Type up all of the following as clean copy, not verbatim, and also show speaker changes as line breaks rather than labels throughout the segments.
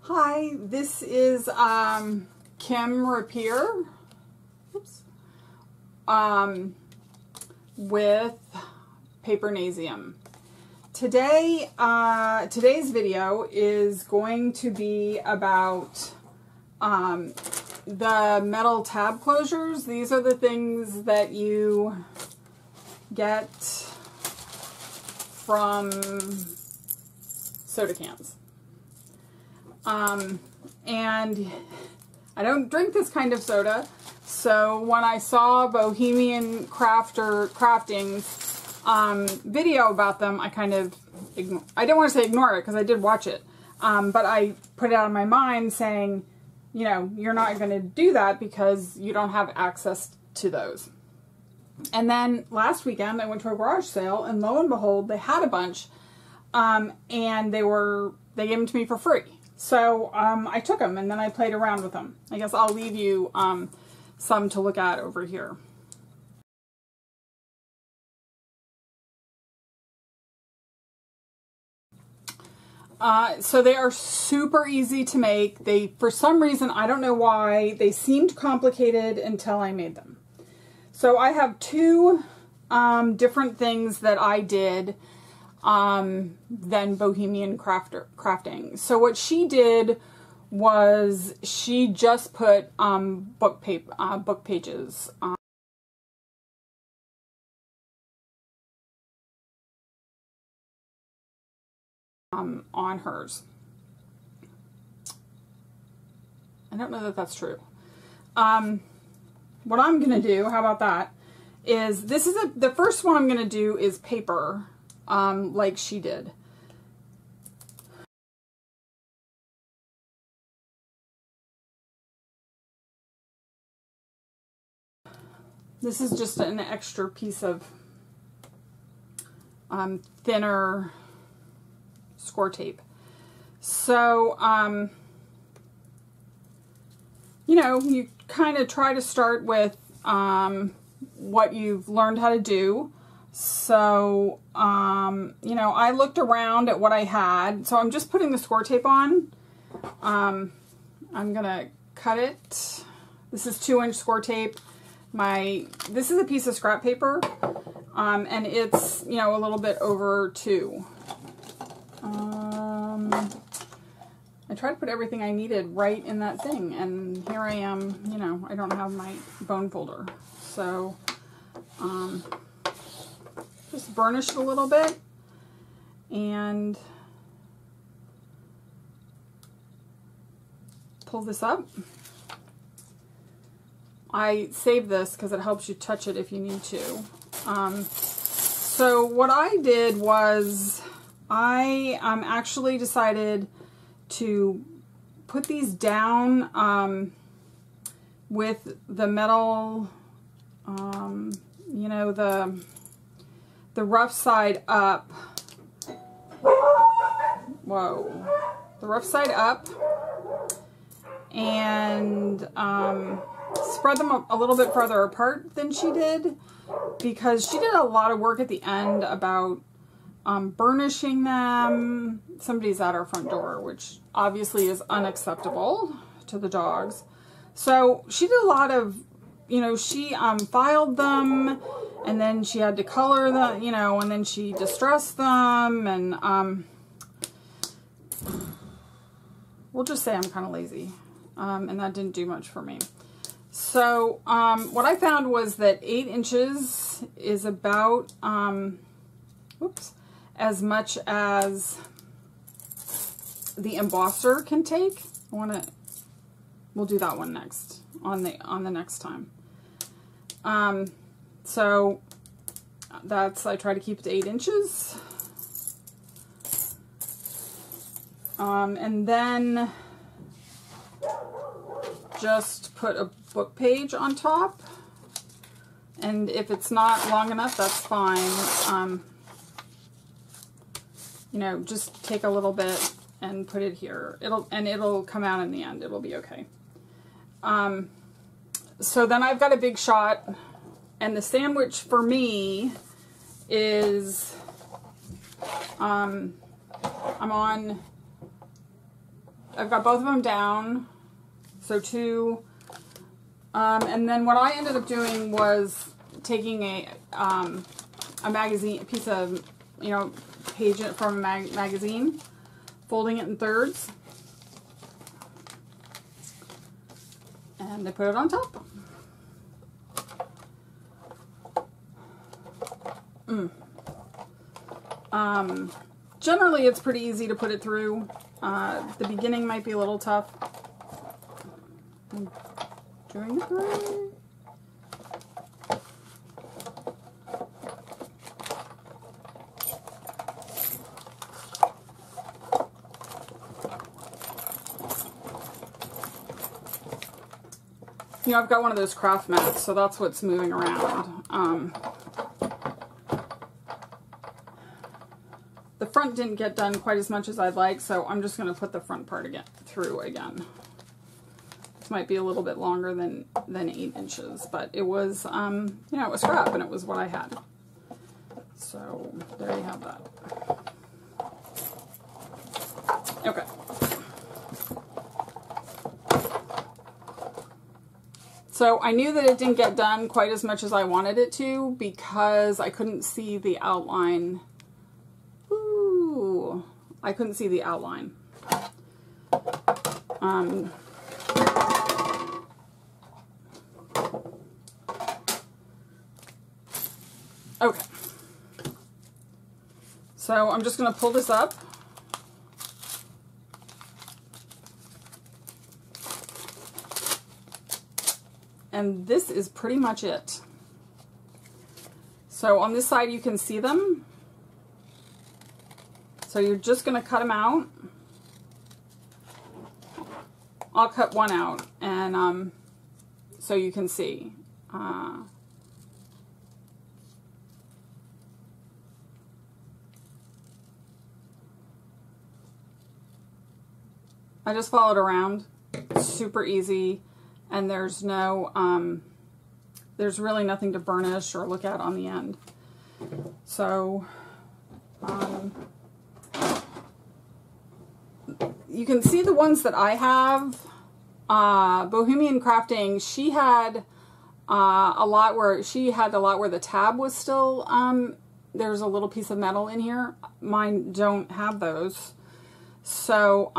Hi, this is Kim Rapier, with Papernasium. Today, today's video is going to be about the metal tab closures. These are the things that you get from soda cans. And I don't drink this kind of soda, so when I saw Bohemian Crafting's video about them, I kind of, I didn't want to say ignore it because I did watch it, but I put it out of my mind saying, you know, you're not going to do that because you don't have access to those. And then last weekend I went to a garage sale, and lo and behold, they had a bunch, and they gave them to me for free. So I took them and then I played around with them. I guess I'll leave you some to look at over here. So they are super easy to make. For some reason, I don't know why, they seemed complicated until I made them. So I have two different things that I did than Bohemian Crafting. So what she did was she just put book pages on hers. I don't know that that's true. What I'm gonna do, how about that, is the first one I'm gonna do is paper, like she did. This is just an extra piece of thinner score tape. So, you know, you kind of try to start with what you've learned how to do. So, you know, I looked around at what I had. So I'm just putting the score tape on. I'm going to cut it. This is 2-inch score tape. This is a piece of scrap paper, and it's, you know, a little bit over 2. I tried to put everything I needed right in that thing, and here I am, you know, I don't have my bone folder. So, just burnish it a little bit, and pull this up. I saved this because it helps you touch it if you need to. So what I did was I actually decided to put these down with the metal, you know, the rough side up. Whoa. The rough side up, and spread them a little bit further apart than she did, because she did a lot of work at the end about burnishing them. Somebody's at our front door, which obviously is unacceptable to the dogs. So she did a lot of, you know, she filed them, and then she had to color them, you know, and then she distressed them, and we'll just say I'm kind of lazy, and that didn't do much for me. So what I found was that 8 inches is about as much as the embosser can take. We'll do that one next on the next time. So I try to keep it to 8 inches. And then just put a book page on top, and if it's not long enough, that's fine. You know, just take a little bit and put it here. It'll come out in the end. It'll be okay. So then I've got a big shot, and the sandwich for me is, I'm on I've got both of them down, so 2. And then what I ended up doing was taking a magazine, a piece of, you know, page from a magazine, folding it in thirds, and I put it on top. Generally it's pretty easy to put it through. The beginning might be a little tough. Doing it right. You know, I've got one of those craft mats, so that's what's moving around. The front didn't get done quite as much as I'd like, so I'm just going to put the front part through again. This might be a little bit longer than 8 inches, but it was, you know, it was scrap, and it was what I had. So there you have that. Okay. So I knew that it didn't get done quite as much as I wanted it to because I couldn't see the outline. Ooh, I couldn't see the outline. Okay. So I'm just going to pull this up. And this is pretty much it. So on this side you can see them. So you're just going to cut them out. I'll cut one out, and so you can see. I just followed around. It's super easy. And there's no, there's really nothing to burnish or look at on the end. So, you can see the ones that I have. Bohemian Crafting, she had a lot where the tab was still, there's a little piece of metal in here. Mine don't have those. So,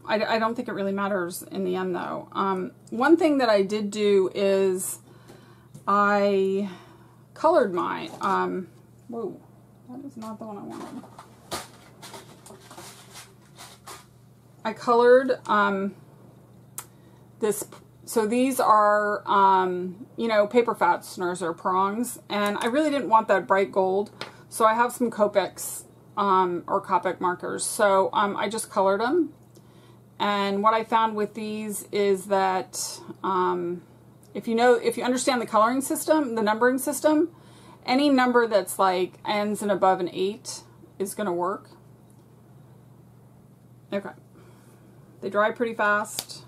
I don't think it really matters in the end, though. One thing that I did do is I colored my, whoa, that is not the one I wanted. I colored this, so these are, you know, paper fasteners or prongs, and I really didn't want that bright gold, so I have some Copics or Copic markers, so I just colored them. And what I found with these is that if you understand the coloring system, the numbering system, any number that's like ends in above an 8 is going to work. Okay. They dry pretty fast.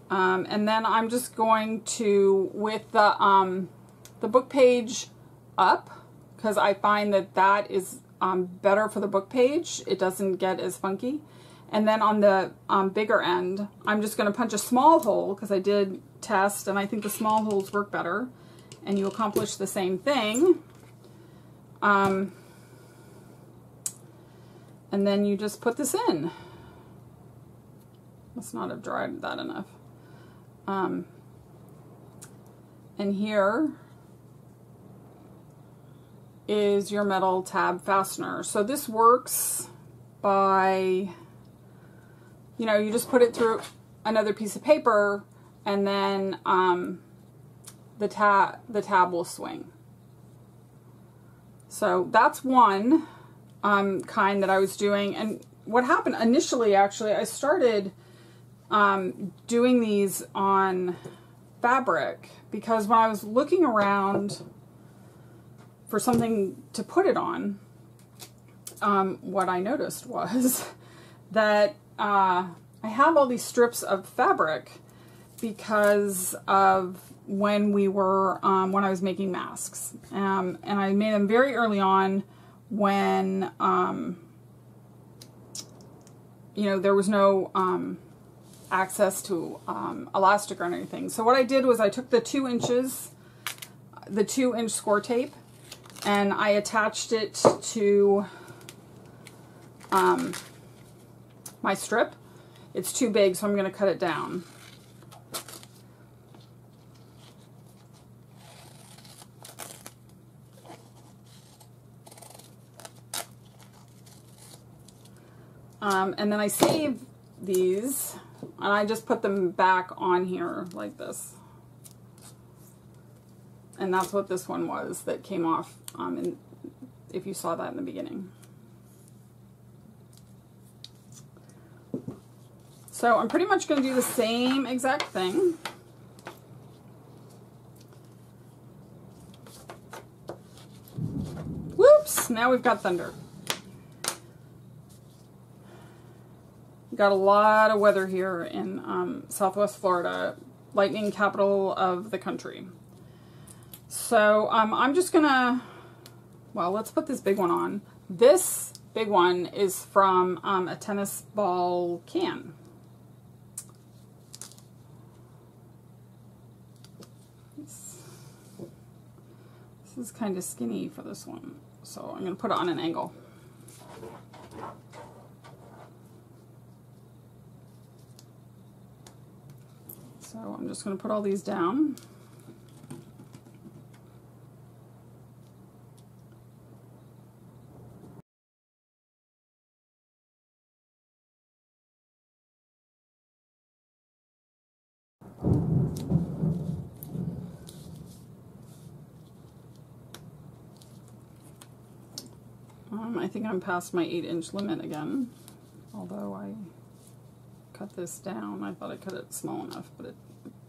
And then I'm just going to, with the book page up, because I find that that is better for the book page. It doesn't get as funky. And then on the bigger end, I'm just going to punch a small hole, because I did test, and I think the small holes work better. And you accomplish the same thing. And then you just put this in. Must not have dried that enough. And here is your metal tab fastener. So this works by, you know, you just put it through another piece of paper, and then the tab will swing. So that's one kind that I was doing. And what happened initially, actually, I started doing these on fabric, because when I was looking around for something to put it on, what I noticed was that I have all these strips of fabric, because of when we were, when I was making masks. And I made them very early on when, you know, there was no access to elastic or anything. So what I did was I took the 2 inch score tape, and I attached it to my strip. It's too big, so I'm going to cut it down. And then I save these, and I just put them back on here like this. And that's what this one was that came off, if you saw that in the beginning. So I'm pretty much going to do the same exact thing. Whoops! Now we've got thunder. Got a lot of weather here in Southwest Florida, lightning capital of the country. So I'm just gonna, well, let's put this big one on. This big one is from a tennis ball can. This is kind of skinny for this one, so I'm gonna put it on an angle. So I'm just going to put all these down. I think I'm past my 8-inch limit again, although I cut this down. I thought I cut it small enough, but it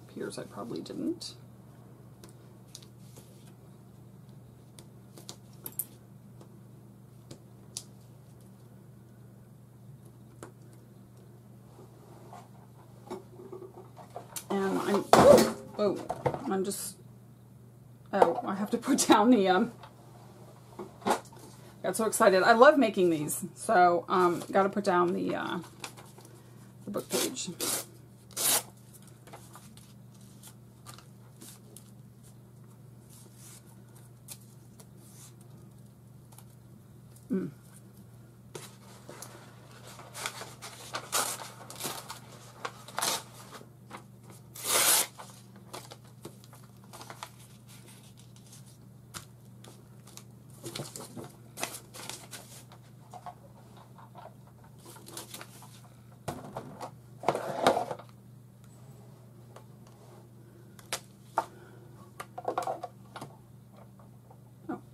appears I probably didn't. And I have to put down the, got so excited. I love making these, so got to put down the book page.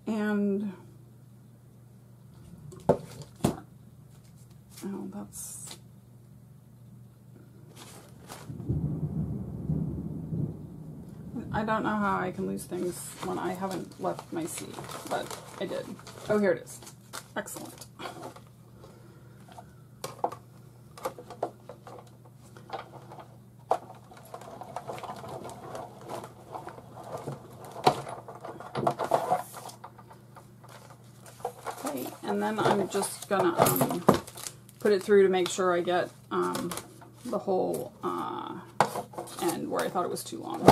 And that's, I don't know how I can lose things when I haven't left my seat, but I did. Oh, here it is. Excellent. And then I'm just gonna put it through to make sure I get the whole end where I thought it was too long.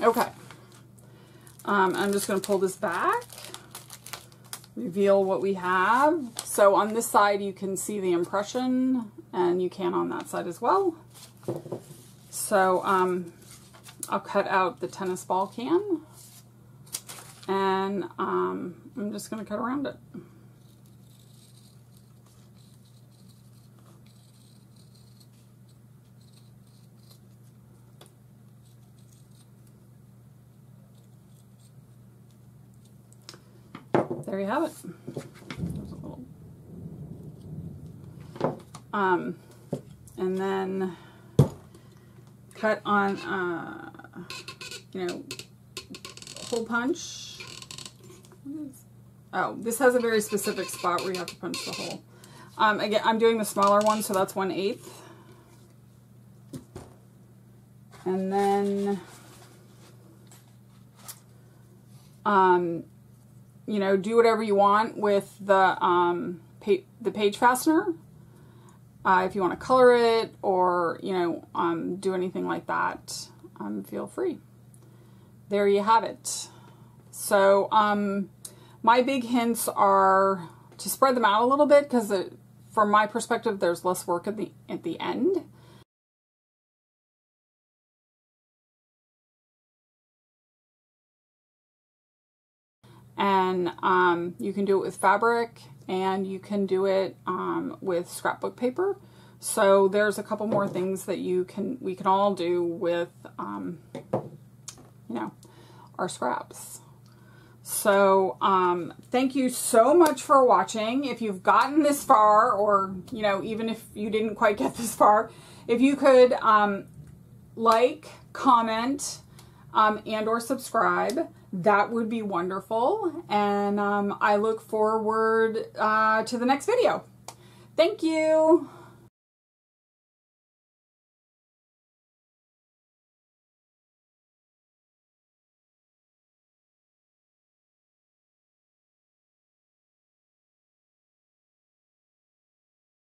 Okay, I'm just going to pull this back, reveal what we have. So on this side you can see the impression, and you can on that side as well. So I'll cut out the tennis ball can, and I'm just going to cut around it. There you have it. There's a little And then cut on, you know, hole punch. Oh, this has a very specific spot where you have to punch the hole. Again, I'm doing the smaller one, so that's 1/8. And then, you know, do whatever you want with the page fastener. If you want to color it or, you know, do anything like that, feel free. There you have it. So, my big hints are to spread them out a little bit because from my perspective, there's less work at the end. And you can do it with fabric, and you can do it with scrapbook paper. So there's a couple more things that we can all do with, you know, our scraps. So thank you so much for watching. If you've gotten this far, or, you know, even if you didn't quite get this far, if you could like, comment, and or subscribe, that would be wonderful. And I look forward to the next video. Thank you.